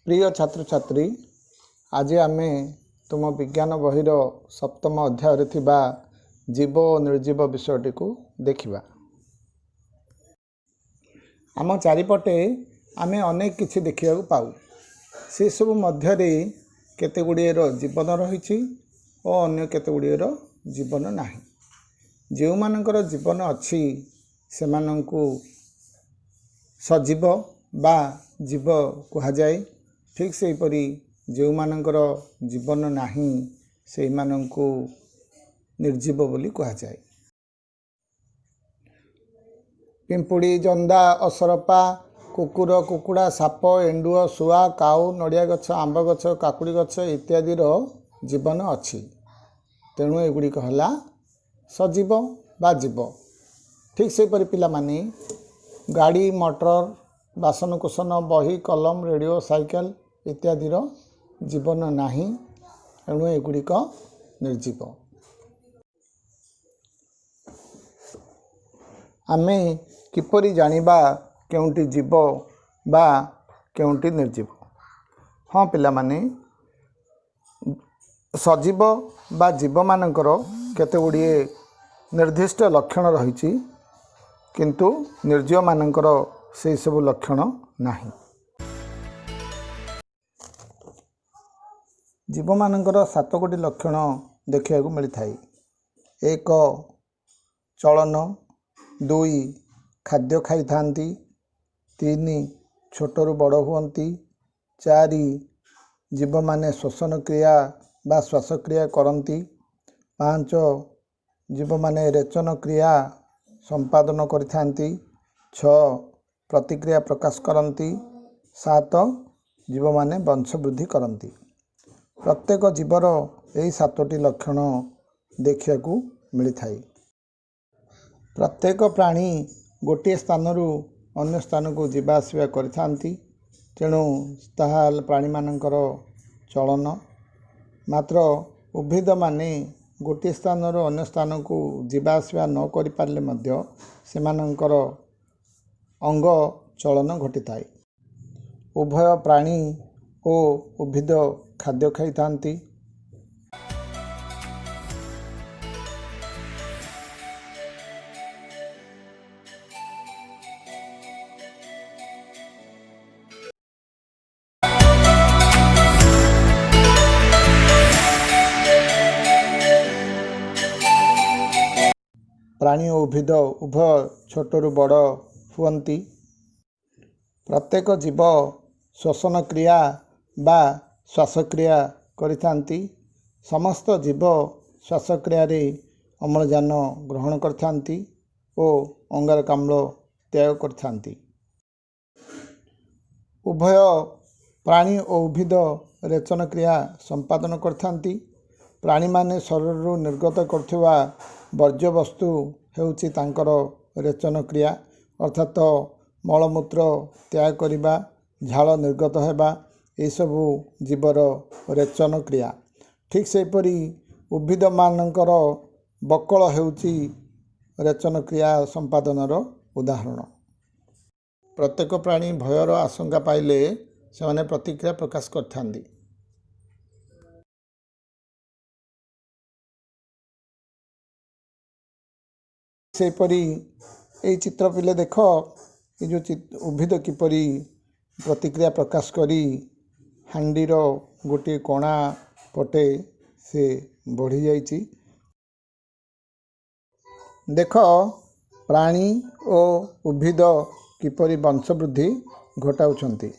प्रिय छात्र छात्री, आज आम तुम विज्ञान बहिर सप्तम अध्याय थिबा जीव और निर्जीव विषयटी को देखिबा। आम चारिपटे आम अनेक किछि देखिया पाऊ। से सब मध्यरे केते गुड़िएर जीवन रही और अन्य केते गुड़िएर जीवन नाही। जो मानकर जीवन अच्छी से मानंकु सजीव बा जीव कहा जाए। ठीक से परी जो मानकर जीवन नाही से मानंकु निर्जीव बोली कहा जाए। पिंपुड़ी, जंदा, असरपा, कुकुर, कुकुड़ा, साप, एंडुआ, शुआ, काऊ, नड़िया गछ, आंब गछ, काकुड़ी गछ इत्यादि जीवन अच्छी। तेणु एगुड़िक है सजीव बा जीव। ठीक से परी पिला माने गाड़ी, मोटर, बासनकुसन, बही, कलम, रेडियो, साइकेल इत्यादि जीवन नाही। एणु एगुड़िक निर्जीव। आमे किपरि जानिबा केउंटी जीव बा केउंटी निर्जीव? हाँ पिला माने सजीव बा जीव मानकर केते गुड़िए निर्दिष्ट लक्षण रही, किंतु निर्जीव मानकर से सब लक्षण नाही। जीव मानकर 7 गोटी लक्षण देखा मिलता है। 1 चलन, 2 खाद्य खाई थांती, 3 छोटरू बड़ हुअंती, 4 जीव माने श्वसन क्रिया बा श्वासक्रिया करती, 5 जीव माने रेचन क्रिया संपादन करिथांती, 6 प्रतिक्रिया प्रकाश करती, 7 जीव माने वंश वृद्धि करती। प्रत्येक जीवर यही 7टी लक्षण देखा मिलता है। प्रत्येक प्राणी गोटे स्थानरू अन्य स्थान को जीवा आसिया करथांती। तेणु ताहा प्राणी मानकर चलन। मात्र उद्भिद माने गोटे स्थानरू अन्य स्थान को जीवा आसिया न करि पारले मध्य सेमानंकर अंग चलन घटिଥାଏ। उभय प्राणी और उद्भिद खाद्य खाई थांती। प्राणी और उद्भिद उभय छोटरू बड़ हुअंती। प्रत्येक जीव श्वसन क्रिया बा श्वासक्रिया करिथांती। समस्त जीव श्वासक्रिया रे अम्लजान ग्रहण करथांती और अंगारकाम्ल त्याग करथांती। उभय प्राणी और उद्भिद रेचन क्रिया संपादन करथांती। प्राणी माने शरीर निर्गत करथुवा वर्ज्य वस्तु हेउची तांकर रेचन क्रिया, अर्थात मलमूत्र त्याग करिबा, झाल निर्गत हेबा, ये सबू जीवर रेचन क्रिया। ठीक से परी उद्भिद मानकर बकल हेउची रेचन क्रिया संपादनर उदाहरण। प्रत्येक प्राणी भयर आशंका पाइले से प्रतिक्रिया प्रकाश करथांती। से परी ये चित्र पिले देख, ये जो उद्भिद किपरि प्रतिक्रिया प्रकाश करी हांडीर गोटे कोणा पटे से बढ़ी जाइछि। देख प्राणी और उद्भिद किपरि वंश वृद्धि घटाउछंती।